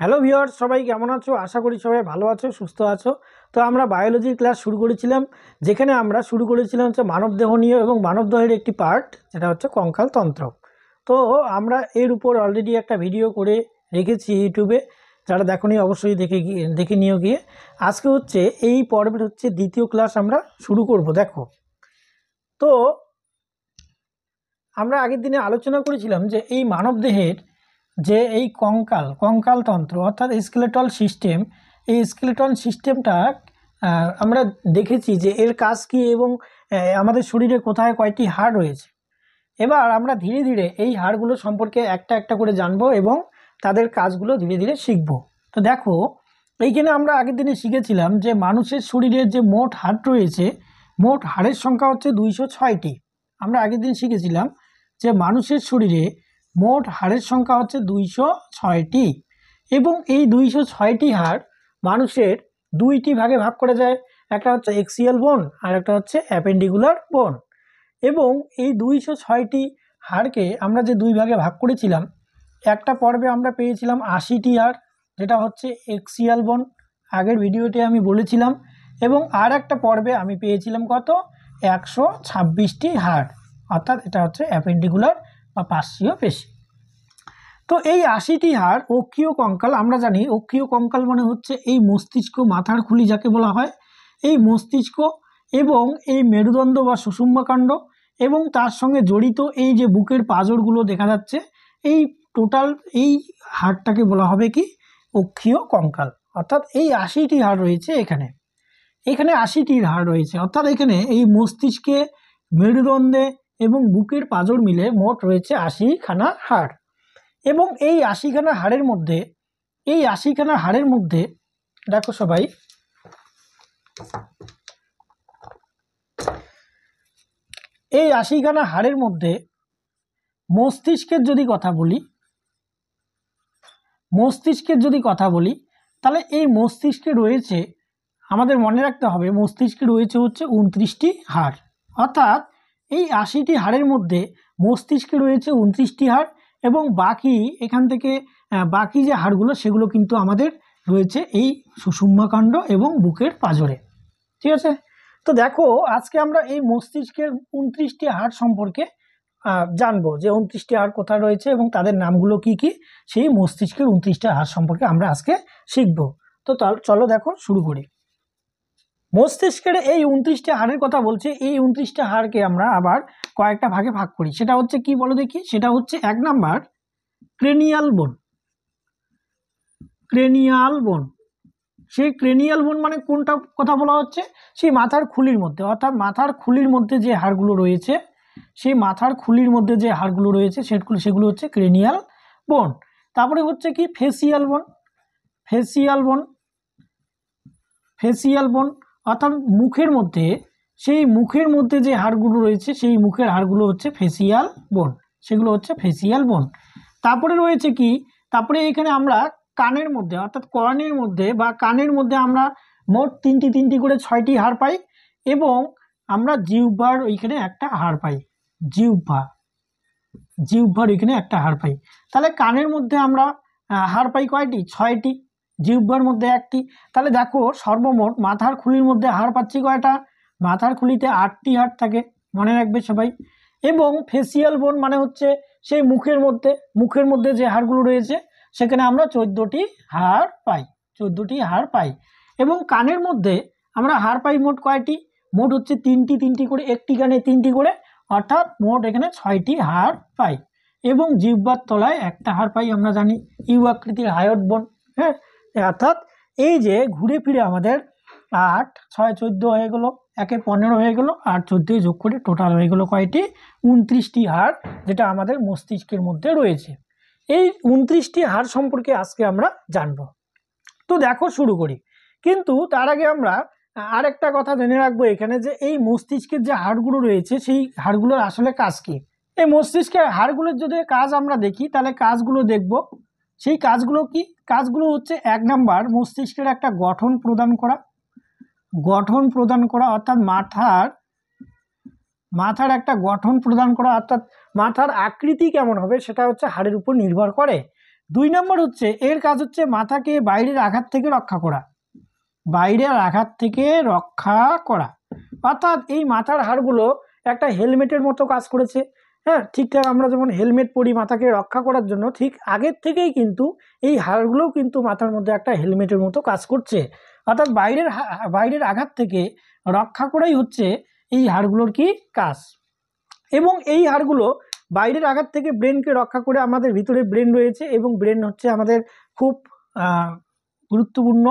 Hello viewers, সবাই কেমন আছো? আশা করি সবাই ভালো আছো, সুস্থ আছো। তো আমরা বায়োলজির ক্লাস শুরু করেছিলাম, যেখানে আমরা শুরু করেছিলাম হচ্ছে মানবদেহ নিয়ে এবং মানবদেহের একটি পার্ট যেটা হচ্ছে কঙ্কালতন্ত্র। তো আমরা এর উপর অলরেডি একটা ভিডিও করে রেখেছি ইউটিউবে, যারা দেখোনি অবশ্যই দেখে নিও গিয়ে। আজকে হচ্ছে এই পর্বের হচ্ছে দ্বিতীয় ক্লাস আমরা শুরু করব। দেখো, তো আমরা আগের দিনে আলোচনা করেছিলাম যে এই মানবদেহের যে এই কঙ্কালতন্ত্র অর্থাৎ স্কেলেটল সিস্টেম, এই স্কেলেটল সিস্টেমটা আমরা দেখেছি যে এর কাজ কী এবং আমাদের শরীরে কোথায় কয়টি হাড় রয়েছে। এবার আমরা ধীরে ধীরে এই হাড়গুলো সম্পর্কে একটা একটা করে জানবো এবং তাদের কাজগুলো ধীরে ধীরে শিখব। তো দেখো, এইখানে আমরা আগের দিনে শিখেছিলাম যে মানুষের শরীরের যে মোট হাড় রয়েছে, মোট হাড়ের সংখ্যা হচ্ছে 206টি। আমরা আগের দিন শিখেছিলাম যে মানুষের শরীরে মোট হাড়ের সংখ্যা হচ্ছে 206টি এবং এই 206টি হাড় মানুষের দুইটি ভাগে ভাগ করা যায়। একটা হচ্ছে এক্সিয়াল বোন আর একটা হচ্ছে অ্যাপেন্ডিকুলার বোন। এবং এই 206টি হাড়কে আমরা যে দুই ভাগে ভাগ করেছিলাম, একটা পর্বে আমরা পেয়েছিলাম 80টি হাড়, যেটা হচ্ছে এক্সিয়াল বোন, আগের ভিডিওতে আমি বলেছিলাম। এবং আর একটা পর্বে আমি পেয়েছিলাম কত, 126টি হাড়, অর্থাৎ এটা হচ্ছে অ্যাপেন্ডিকুলার বা পার্শ্বীয় পেশি। তো এই 80টি হাড় অক্ষীয় কঙ্কাল। আমরা জানি অক্ষীয় কঙ্কাল মানে হচ্ছে এই মস্তিষ্ক, মাথার খুলি যাকে বলা হয়, এই মস্তিষ্ক এবং এই মেরুদণ্ড বা সুষুম্নাকাণ্ড এবং তার সঙ্গে জড়িত এই যে বুকের পাঁজরগুলো দেখা যাচ্ছে, এই টোটাল এই হাড়টাকে বলা হবে কি, অক্ষীয় কঙ্কাল। অর্থাৎ এই 80টি হাড় রয়েছে এখানে, এখানে 80টি হাড় রয়েছে, অর্থাৎ এখানে এই মস্তিষ্কে, মেরুদণ্ডে এবং বুকের পাঁজর মিলে মোট রয়েছে 80খানা হাড়। এবং এই 80খানা হাড়ের মধ্যে, এই 80খানা হাড়ের মধ্যে দেখো সবাই, এই 80খানা হাড়ের মধ্যে মস্তিষ্কের যদি কথা বলি, তাহলে এই মস্তিষ্কে রয়েছে, আমাদের মনে রাখতে হবে মস্তিষ্কে রয়েছে হচ্ছে 29টি হাড়। অর্থাৎ এই 80টি হাড়ের মধ্যে মস্তিষ্কে রয়েছে 29টি হাড় এবং বাকি এখান থেকে বাকি যে হাড়গুলো সেগুলো কিন্তু আমাদের রয়েছে এই সুষুম্নাকাণ্ড এবং বুকের পাঁজরে। ঠিক আছে? তো দেখো, আজকে আমরা এই মস্তিষ্কের 29টি হাড় সম্পর্কে জানবো যে 29টি হাড় কোথায় রয়েছে এবং তাদের নামগুলো কি কি। সেই মস্তিষ্কের 29টি হাড় সম্পর্কে আমরা আজকে শিখব। তো চলো দেখো শুরু করি। মস্তিষ্কের এই 29টি হাড়ের কথা বলছে, এই 29টা হাড়কে আমরা আবার কয়েকটা ভাগে ভাগ করি। সেটা হচ্ছে কি বলো দেখি, সেটা হচ্ছে 1 নাম্বার ক্রেনিয়াল বোন। ক্রেনিয়াল বোন, সেই ক্রেনিয়াল বোন মানে কোনটা কথা বলা হচ্ছে, সেই মাথার খুলির মধ্যে, অর্থাৎ মাথার খুলির মধ্যে যে হাড়গুলো রয়েছে, সেই মাথার খুলির মধ্যে যে হাড়গুলো রয়েছে সেগুলো হচ্ছে ক্রেনিয়াল বোন। তারপরে হচ্ছে কি ফেসিয়াল বোন। ফেসিয়াল বোন অর্থাৎ মুখের মধ্যে, সেই মুখের মধ্যে যে হাড়গুলো রয়েছে সেই মুখের হাড়গুলো হচ্ছে ফেসিয়াল বোন, সেগুলো হচ্ছে ফেসিয়াল বোন। তারপরে রয়েছে কি, তারপরে এখানে আমরা কানের মধ্যে অর্থাৎ কর্নের মধ্যে বা কানের মধ্যে আমরা মোট তিনটি করে 6টি হাড় পাই এবং আমরা জিহ্বার ওইখানে একটা হাড় পাই, জিহ্বার ওইখানে একটা হাড় পাই। তাহলে কানের মধ্যে আমরা হাড় পাই কয়টি, 6টি, জিহ্বার মধ্যে 1টি। তাহলে দেখো সর্বমোট মাথার খুলির মধ্যে হাড় পাচ্ছি কয়টা, মাথার খুলিতে 8টি হাড় থাকে, মনে রাখবে সবাই। এবং ফেসিয়াল বোন মানে হচ্ছে সেই মুখের মধ্যে যে হাড়গুলো রয়েছে সেখানে আমরা 14টি হাড় পাই। এবং কানের মধ্যে আমরা হাড় পাই মোট কয়টি, মোট হচ্ছে তিনটি করে, একটি কানে 3টি করে, অর্থাৎ মোট এখানে 6টি হাড় পাই। এবং জিহ্বার তলায় একটা হাড় পাই, আমরা জানি ইউ আকৃতির হায়োট বোন। হ্যাঁ, অর্থাৎ এই যে ঘুরে ফিরে আমাদের 8, 6, 14 হয়ে গেল, 1 15 হয়ে গেল, 8 14 যোগ করে টোটাল হয়ে গেল কয়টি, 29টি হাড়, যেটা আমাদের মস্তিষ্কের মধ্যে রয়েছে। এই 29টি হাড় সম্পর্কে আজকে আমরা জানবো। তো দেখো শুরু করি, কিন্তু তার আগে আমরা আরেকটা কথা জেনে রাখবো এখানে, যে এই মস্তিষ্কের যে হাড়গুলো রয়েছে সেই হাড়গুলোর আসলে কাজ কি। এই মস্তিষ্কের হাড়গুলোর যদি কাজ আমরা দেখি, তাহলে কাজগুলো দেখব। সেই কাজগুলো কি, কাজগুলো হচ্ছে 1 নাম্বার মস্তিষ্কের একটা গঠন প্রদান করা, অর্থাৎ মাথার একটা গঠন প্রদান করা, অর্থাৎ মাথার আকৃতি কেমন হবে সেটা হচ্ছে হাড়ের উপর নির্ভর করে। 2 নম্বর হচ্ছে এর কাজ হচ্ছে মাথাকে বাইরের আঘাত থেকে রক্ষা করা, বাইরের আঘাত থেকে রক্ষা করা। অর্থাৎ এই মাথার হাড়গুলো একটা হেলমেটের মতো কাজ করেছে। হ্যাঁ, ঠিকঠাক আমরা যেমন হেলমেট পরি মাথাকে রক্ষা করার জন্য, ঠিক আগের থেকেই কিন্তু এই হাড়গুলোও কিন্তু মাথার মধ্যে একটা হেলমেটের মতো কাজ করছে। অর্থাৎ বাইরের আঘাত থেকে রক্ষা করাই হচ্ছে এই হাড়গুলোর কি কাজ। এবং এই হাড়গুলো বাইরের আঘাত থেকে ব্রেনকে রক্ষা করে, আমাদের ভিতরে ব্রেন রয়েছে এবং ব্রেন হচ্ছে আমাদের খুব গুরুত্বপূর্ণ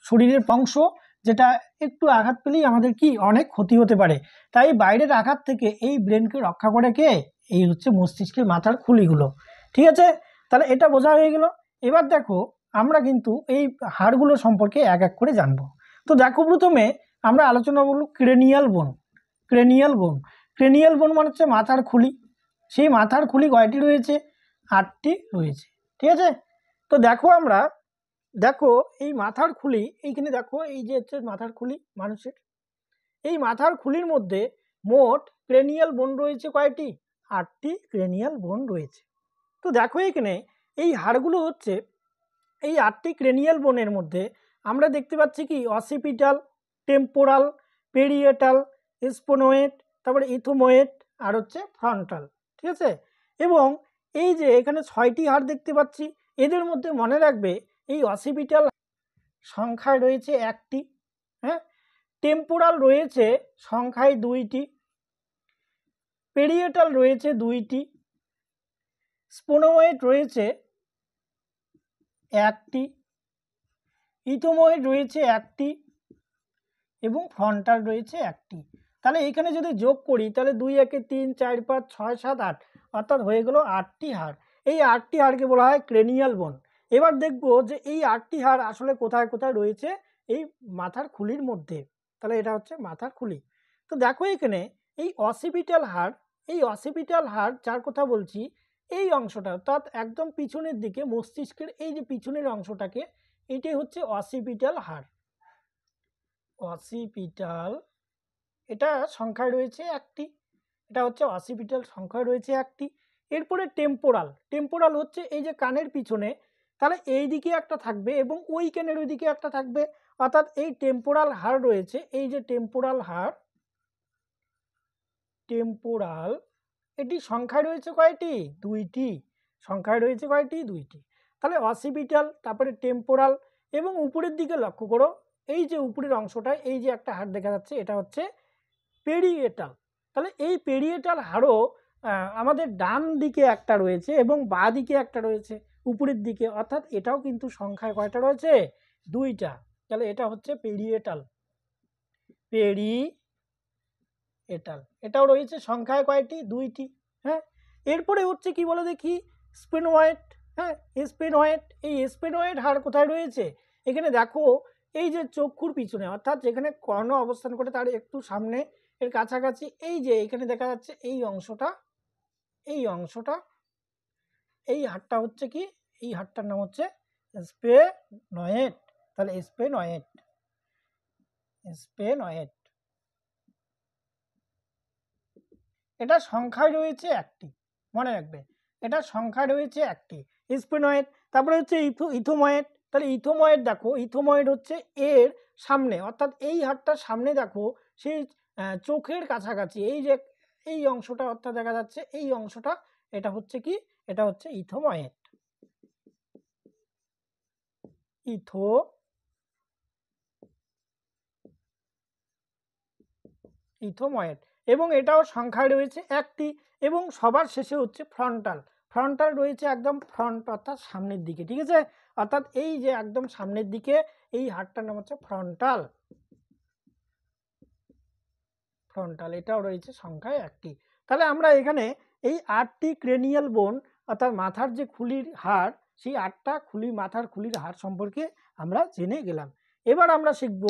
শরীরের অংশ, যেটা একটু আঘাত পেলেই আমাদের কি অনেক ক্ষতি হতে পারে। তাই বাইরের আঘাত থেকে এই ব্রেনকে রক্ষা করে কে? এই হচ্ছে মস্তিষ্কের মাথার খুলিগুলো। ঠিক আছে, তাহলে এটা বোঝা হয়ে গেল। এবার দেখো আমরা কিন্তু এই হাড়গুলো সম্পর্কে এক এক করে জানবো। তো দেখো প্রথমে আমরা আলোচনা করব ক্রেনিয়াল বোন। ক্রেনিয়াল বোন, ক্রেনিয়াল বোন মানে হচ্ছে মাথার খুলি। সেই মাথার খুলি কয়টি রয়েছে? 8টি রয়েছে। ঠিক আছে, তো দেখো আমরা দেখো এই মাথার খুলি, এইখানে দেখো এই যে হচ্ছে মাথার খুলি মানুষের, এই মাথার খুলির মধ্যে মোট ক্রেনিয়াল বোন রয়েছে কয়টি? 8টি ক্রেনিয়াল বোন রয়েছে। তো দেখো এখানে এই হাড়গুলো হচ্ছে এই 8টি ক্রেনিয়াল বোনের মধ্যে আমরা দেখতে পাচ্ছি কি অসিপিটাল, টেম্পোরাল, পেরিয়েটাল, স্পোনোয়েড, তারপরে ইথোময়েড আর হচ্ছে ফ্রন্টাল। ঠিক আছে, এবং এই যে এখানে 6টি হাড় দেখতে পাচ্ছি, এদের মধ্যে মনে রাখবে এই অসিপিটাল সংখ্যায় রয়েছে 1টি, হ্যাঁ, টেম্পোরাল রয়েছে সংখ্যায় 2টি, পেরিয়েটাল রয়েছে 2টি, স্পোনোয়েড রয়েছে 1টি, ইথোময়েড রয়েছে 1টি এবং ফ্রন্টাল রয়েছে 1টি। তাহলে এখানে যদি যোগ করি তাহলে 2 একে 3 4 5 6 7 8, অর্থাৎ হয়ে গেল 8টি হাড়। এই 8টি হাড়কে বলা হয় ক্রেনিয়াল বোন। এবার দেখব যে এই 8টি হাড় আসলে কোথায় কোথায় রয়েছে এই মাথার খুলির মধ্যে। তাহলে এটা হচ্ছে মাথার খুলি। তো দেখো এখানে এই অসিপিটাল হাড়, এই অসিপিটাল হাড় যার কথা বলছি, এই অংশটা অর্থাৎ একদম পিছনের দিকে মস্তিষ্কের এই যে পিছনের অংশটাকে, এটাই হচ্ছে অসিপিটাল হাড়। অসিপিটাল, এটা সংখ্যায় রয়েছে 1টি, এটা হচ্ছে অসিপিটাল সংখ্যায় রয়েছে 1টি। এরপরে টেম্পোরাল, টেম্পোরাল হচ্ছে এই যে কানের পিছনে, তাহলে এই দিকে একটা থাকবে এবং ওই কানের ওই দিকে একটা থাকবে, অর্থাৎ এই টেম্পোরাল হাড় রয়েছে, এই যে টেম্পোরাল হাড়, টেম্পোরাল, এটি সংখ্যায় রয়েছে কয়টি? 2টি। সংখ্যায় রয়েছে কয়টি? 2টি। তাহলে অসিপিটাল, তারপরে টেম্পোরাল, এবং উপরের দিকে লক্ষ্য করো এই যে উপরের অংশটা, এই যে একটা হাড় দেখা যাচ্ছে, এটা হচ্ছে পেরিয়েটাল। তাহলে এই পেরিয়েটাল হাড়ও আমাদের ডান দিকে একটা রয়েছে এবং বাঁ দিকে একটা রয়েছে উপরের দিকে, অর্থাৎ এটাও কিন্তু সংখ্যায় কয়টা রয়েছে? 2টা। তাহলে এটা হচ্ছে পেরিয়েটাল, পেরিয়েটাল, এটাও রয়েছে সংখ্যায় কয়টি? 2টি। হ্যাঁ, এরপরে হচ্ছে কি বলে দেখি, স্পেনোয়েড। হ্যাঁ, স্পেনোয়েড, এই স্পেনোয়েড হাড় কোথায় রয়েছে? এখানে দেখো এই যে চক্ষুর পিছনে, অর্থাৎ যেখানে কর্ণ অবস্থান করে তার একটু সামনে এর কাছাকাছি, এই যে এখানে দেখা যাচ্ছে এই অংশটা, এই অংশটা, এই হাড়টা হচ্ছে কি, এই হাড়টার নাম হচ্ছে স্পেনয়েড। তাহলে স্পেনয়েড, স্পেনয়েড, এটা সংখ্যায় রয়েছে 1টি, মনে রাখবে এটা সংখ্যায় রয়েছে 1টি স্পেনয়েড। তারপরে হচ্ছে ইথোময়েড। তাহলে ইথোময়েড দেখো, ইথোময়েড হচ্ছে এর সামনে, অর্থাৎ এই হাড়টার সামনে দেখো সেই চোখের কাছাকাছি এই যে এই অংশটা, অর্থাৎ দেখা যাচ্ছে এই অংশটা, এটা হচ্ছে কি, এটা হচ্ছে ইথোময়েড, ইথোময়েড, এবং এটাও সংখ্যায় রয়েছে 1টি। এবং সবার শেষে হচ্ছে ফ্রন্টাল। ফ্রন্টাল রয়েছে একদম ফ্রন্ট, অর্থাৎ সামনের দিকে। ঠিক আছে, অর্থাৎ এই যে একদম সামনের দিকে এই হাড়টার নাম হচ্ছে ফ্রন্টাল, ফ্রন্টাল, এটাও রয়েছে সংখ্যায় 1টি। তাহলে আমরা এখানে এই 8টি ক্রেনিয়াল বোন, অর্থাৎ মাথার যে খুলির হাড়, সেই 8টা খুলি মাথার খুলির হাড় সম্পর্কে আমরা জেনে গেলাম। এবার আমরা শিখব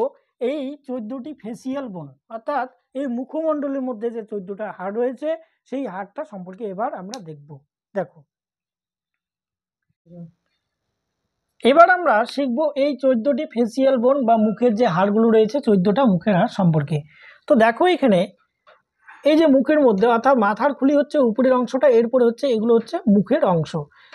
এই 14টি ফেসিয়াল বোন, অর্থাৎ এই মুখমণ্ডলের মধ্যে যে 14টা হাড় রয়েছে সেই হাড়টা সম্পর্কে এবার আমরা দেখব। দেখো এবার আমরা শিখব এই 14টি ফেসিয়াল বোন বা মুখের যে হাড়গুলো রয়েছে, 14টা মুখের হাড় সম্পর্কে। তো দেখো এখানে এই যে মুখের মধ্যে অর্থাৎ মাথার খুলি হচ্ছে উপরের অংশটা, এরপরে হচ্ছে এগুলো হচ্ছে মুখের অংশ।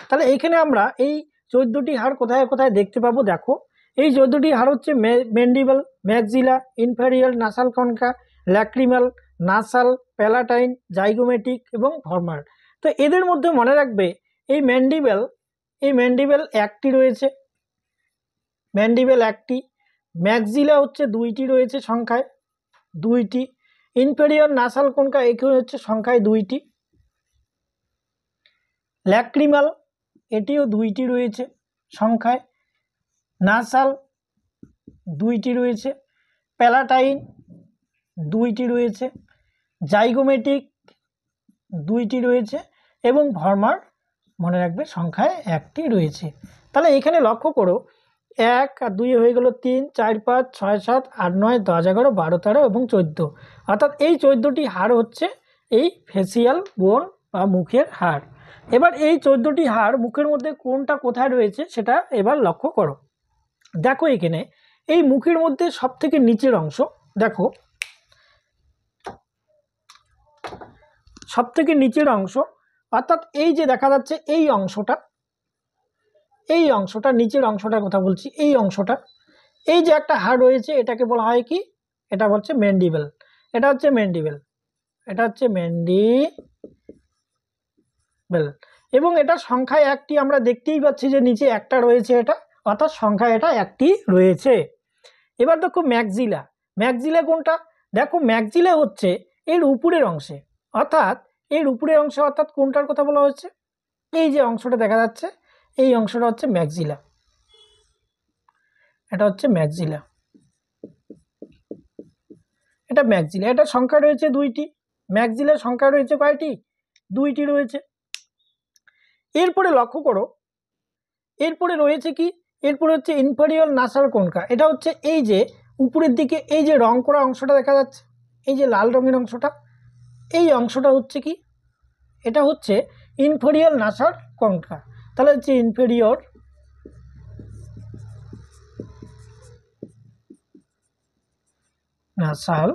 তাহলে এখানে আমরা এই 14টি হাড় কোথায় কোথায় দেখতে পাবো? দেখো এই 14টি হাড় হচ্ছে mandible, maxilla, inferior nasal concha, lacrimal, nasal, palatine, zygomatic এবং ভরমার। তো এদের মধ্যে মনে রাখবে এই ম্যান্ডিবেল একটি রয়েছে, ম্যান্ডিবেল একটি, ম্যাক্সিলা হচ্ছে 2টি রয়েছে সংখ্যায় 2টি, ইনফেরিয়র নাসাল কনকা এখানে হচ্ছে সংখ্যায় 2টি, ল্যাক্রিমাল এটিও 2টি রয়েছে সংখ্যায়, নাসাল 2টি রয়েছে, প্যালাটাইন 2টি রয়েছে, জাইগোমেটিক 2টি রয়েছে এবং ভরমার মনে রাখবে সংখ্যায় 1টি রয়েছে। তাহলে এখানে লক্ষ্য করো 1 আর 2 হয়ে গেল 3, 4, 5, 6, 7, 8, 9, 10, 11, 12, 13 এবং 14। অর্থাৎ এই 14টি হাড় হচ্ছে এই ফেসিয়াল বোন বা মুখের হাড়। এবার এই 14টি হাড় মুখের মধ্যে কোনটা কোথায় রয়েছে সেটা এবার লক্ষ্য করো। দেখো এখানে এই মুখের মধ্যে সবথেকে নিচের অংশ, দেখো সবথেকে নিচের অংশ অর্থাৎ এই যে দেখা যাচ্ছে এই অংশটা, নিচের অংশটার কথা বলছি, এই অংশটা, এই যে একটা হাড় রয়েছে এটাকে বলা হয় কি? এটা হচ্ছে ম্যান্ডিবেল, এটা হচ্ছে ম্যান্ডিবেল, এটা হচ্ছে ম্যান্ডিবেল এবং এটা সংখ্যায় 1টি, আমরা দেখতেই পাচ্ছি যে নিচে একটা রয়েছে, এটা অর্থাৎ সংখ্যায় এটা 1টি রয়েছে। এবার দেখো ম্যাক্সিলা, ম্যাক্সিলা কোনটা? দেখো ম্যাক্সিলা হচ্ছে এর উপরের অংশে, অর্থাৎ এর উপরের অংশে, অর্থাৎ কোনটার কথা বলা হচ্ছে? এই যে অংশটা দেখা যাচ্ছে এই অংশটা হচ্ছে ম্যাক্সিলা, এটা হচ্ছে ম্যাক্সিলা, এটা ম্যাক্সিলা, এটা সংখ্যা রয়েছে 2টি, ম্যাক্সিলার সংখ্যা রয়েছে কয়টি? 2টি রয়েছে। এরপরে লক্ষ্য করো এরপরে রয়েছে কি? এরপরে হচ্ছে ইনফেরিয়র নাসাল কনকা, এটা হচ্ছে এই যে উপরের দিকে এই যে রং করা অংশটা দেখা যাচ্ছে, এই যে লাল রঙের অংশটা, এই অংশটা হচ্ছে কি? এটা হচ্ছে ইনফেরিয়র নাসাল কনকা। তাহলে হচ্ছে ইনফেরিয়র নাসাল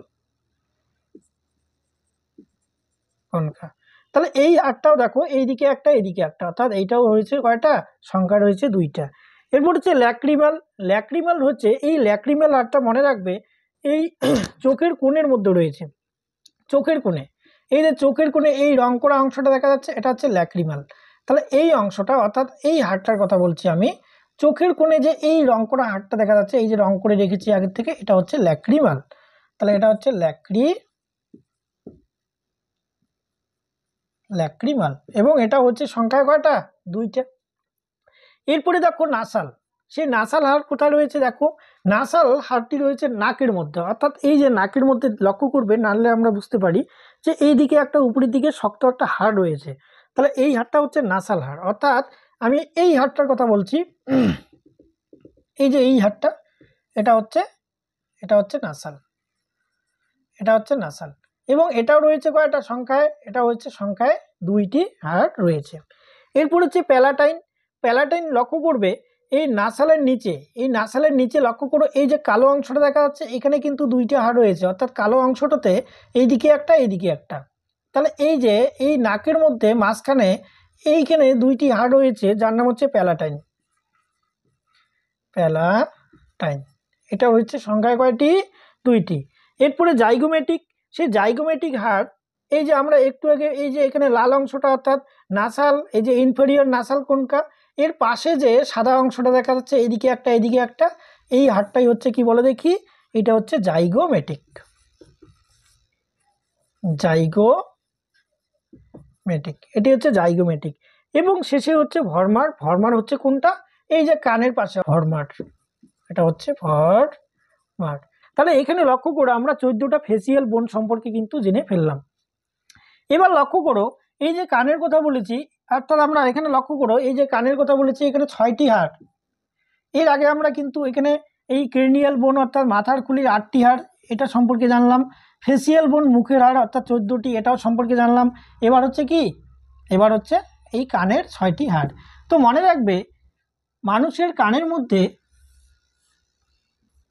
কনকা। তাহলে এই হাড়টাও দেখো এইদিকে একটা এদিকে একটা, অর্থাৎ এইটাও হয়েছে কয়টা? সংখ্যা রয়েছে 2টা। এরপর হচ্ছে ল্যাক্রিমাল, ল্যাক্রিমাল হচ্ছে এই ল্যাক্রিমাল হাড়টা মনে রাখবে এই চোখের কোণের মধ্যে রয়েছে, চোখের কোণে, এই যে চোখের কোণে এই রং করা অংশটা দেখা যাচ্ছে এটা হচ্ছে ল্যাক্রিমাল। তাহলে এই অংশটা অর্থাৎ এই হাড়টার কথা বলছি আমি, চোখের কোণে যে এই রং করা হাড়টা দেখা যাচ্ছে, এই যে রং করে রেখেছি আগের থেকে, এটা হচ্ছে ল্যাক্রিমাল। তাহলে এটা হচ্ছে ল্যাক্রিমাল এবং এটা হচ্ছে সংখ্যায় কয়টা? 2টা। এরপরে দেখো নাসাল, সেই নাসাল হাড় কোথায় রয়েছে? দেখো নাসাল হাড়টি রয়েছে নাকের মধ্যে, অর্থাৎ এই যে নাকের মধ্যে লক্ষ্য করবে, নাহলে আমরা বুঝতে পারি যে এই দিকে একটা উপরের দিকে শক্ত একটা হাড় রয়েছে, তাহলে এই হাড়টা হচ্ছে নাসাল হাড়। অর্থাৎ আমি এই হাড়টার কথা বলছি, এই যে এই হাড়টা, এটা হচ্ছে নাসাল, এটা হচ্ছে নাসাল এবং এটাও রয়েছে কয়টা? সংখ্যায়, এটা হচ্ছে সংখ্যায় 2টি হাড় রয়েছে। এরপর হচ্ছে প্যালাটাইন, প্যালাটাইন লক্ষ্য করবে এই নাসালের নিচে লক্ষ্য করো এই যে কালো অংশটা দেখা যাচ্ছে, এখানে কিন্তু 2টা হাড় রয়েছে, অর্থাৎ কালো অংশটাতে এইদিকে একটা এইদিকে একটা। তাহলে এই যে এই নাকের মধ্যে মাঝখানে এইখানে 2টি হাড় রয়েছে যার নাম হচ্ছে প্যালাটাইন, এটা হচ্ছে সংখ্যায় কয়টি? 2টি। এরপরে জাইগোমেটিক, সেই জাইগোমেটিক হাড়, এই যে আমরা একটু আগে এই যে এখানে লাল অংশটা অর্থাৎ নাসাল, এই যে ইনফেরিয়র নাসাল কনকা, এর পাশে যে সাদা অংশটা দেখা যাচ্ছে এইদিকে একটা এদিকে একটা, এই হাড়টাই হচ্ছে কি বলে দেখি? এটা হচ্ছে জাইগোমেটিক, এটি হচ্ছে জাইগোমেটিক। এবং শেষে হচ্ছে ভরমার, ভরমার হচ্ছে কোনটা? এই যে কানের পাশে ভরমার, এটা হচ্ছে ভরমার। তাহলে এখানে লক্ষ্য করো আমরা 14টা ফেসিয়াল বোন সম্পর্কে কিন্তু জেনে ফেললাম। এবার লক্ষ্য করো এই যে কানের কথা বলেছি, অর্থাৎ আমরা এখানে লক্ষ্য করো এই যে কানের কথা বলেছি, এখানে 6টি হাড়। এর আগে আমরা কিন্তু এখানে এই ক্রেনিয়াল বোন অর্থাৎ মাথার খুলির 8টি হাড়, এটা সম্পর্কে জানলাম। ফেসিয়াল বোন মুখের হাড় অর্থাৎ 14টি, এটাও সম্পর্কে জানলাম। এবার হচ্ছে কি? এবার হচ্ছে এই কানের 6টি হাড়। তো মনে রাখবে মানুষের কানের মধ্যে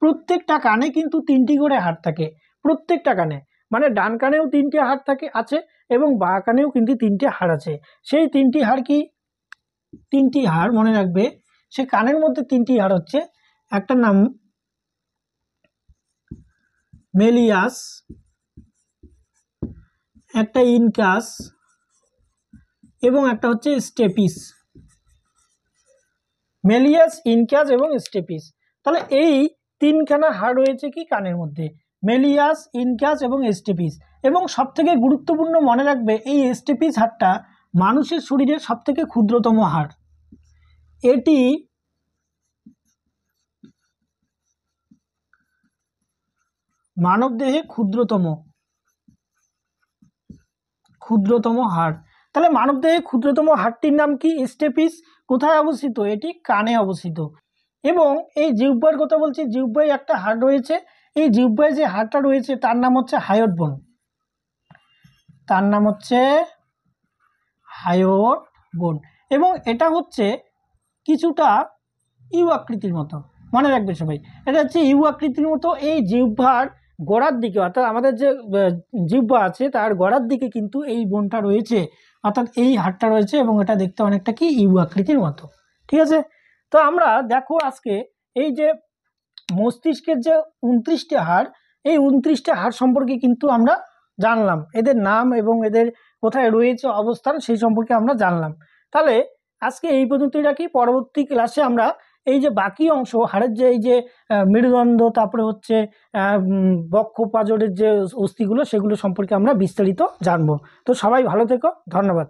প্রত্যেকটা কানে কিন্তু 3টি করে হাড় থাকে, প্রত্যেকটা কানে। মানে ডান কানেও 3টে হাড় আছে এবং বাঁ কানেও কিন্তু 3টে হাড় আছে। সেই 3টি হাড় কি? 3টি হাড় মনে রাখবে, সে কানের মধ্যে 3টি হাড় হচ্ছে, একটা নাম মেলিয়াস, একটা ইনকাস এবং একটা হচ্ছে স্টেপিস। মেলিয়াস, ইনকাস এবং স্টেপিস। তাহলে এই 3খানা হাড় রয়েছে কি কানের মধ্যে, মেলিয়াস, ইনকাস এবং স্টেপিস। এবং সবথেকে গুরুত্বপূর্ণ মনে রাখবে, এই স্টেপিস হাড়টা মানুষের শরীরের সবথেকে ক্ষুদ্রতম হাড়। এটি মানবদেহে ক্ষুদ্রতম হাড়। তাহলে মানবদেহে ক্ষুদ্রতম হাড়টির নাম কি? স্টেপিস। কোথায় অবস্থিত? এটি কানে অবস্থিত। এবং এই জিহ্বার কথা বলছি, জিহ্বায় একটা হাড় রয়েছে, এই জিহ্বায় যে হাড়টা রয়েছে তার নাম হচ্ছে হায়োট বোন, তার নাম হচ্ছে হায়োট বোন। এবং এটা হচ্ছে কিছুটা ইউ আকৃতির মতো, মনে রাখবে সবাই, এটা হচ্ছে ইউ আকৃতির মতো। এই জিহ্বার গোড়ার দিকে, অর্থাৎ আমাদের যে জিহ্বা আছে তার গোড়ার দিকে কিন্তু এই বোনটা রয়েছে, অর্থাৎ এই হাড়টা রয়েছে, এবং এটা দেখতে অনেকটা কি ইউ আকৃতির মতো। ঠিক আছে, তো আমরা দেখো আজকে এই যে মস্তিষ্কের যে 29টে হাড়, এই 29টে হাড় সম্পর্কে কিন্তু আমরা জানলাম, এদের নাম এবং এদের কোথায় রয়েছে অবস্থান সেই সম্পর্কে আমরা জানলাম। তাহলে আজকে এই পর্যন্তই রাখি। পরবর্তী ক্লাসে আমরা এই যে বাকি অংশ হাড়ের যে এই যে মেরুদণ্ড, তারপরে হচ্ছে বক্ষ পাঁজরের যে অস্থিগুলো, সেগুলো সম্পর্কে আমরা বিস্তারিত জানবো। তো সবাই ভালো থেকো, ধন্যবাদ।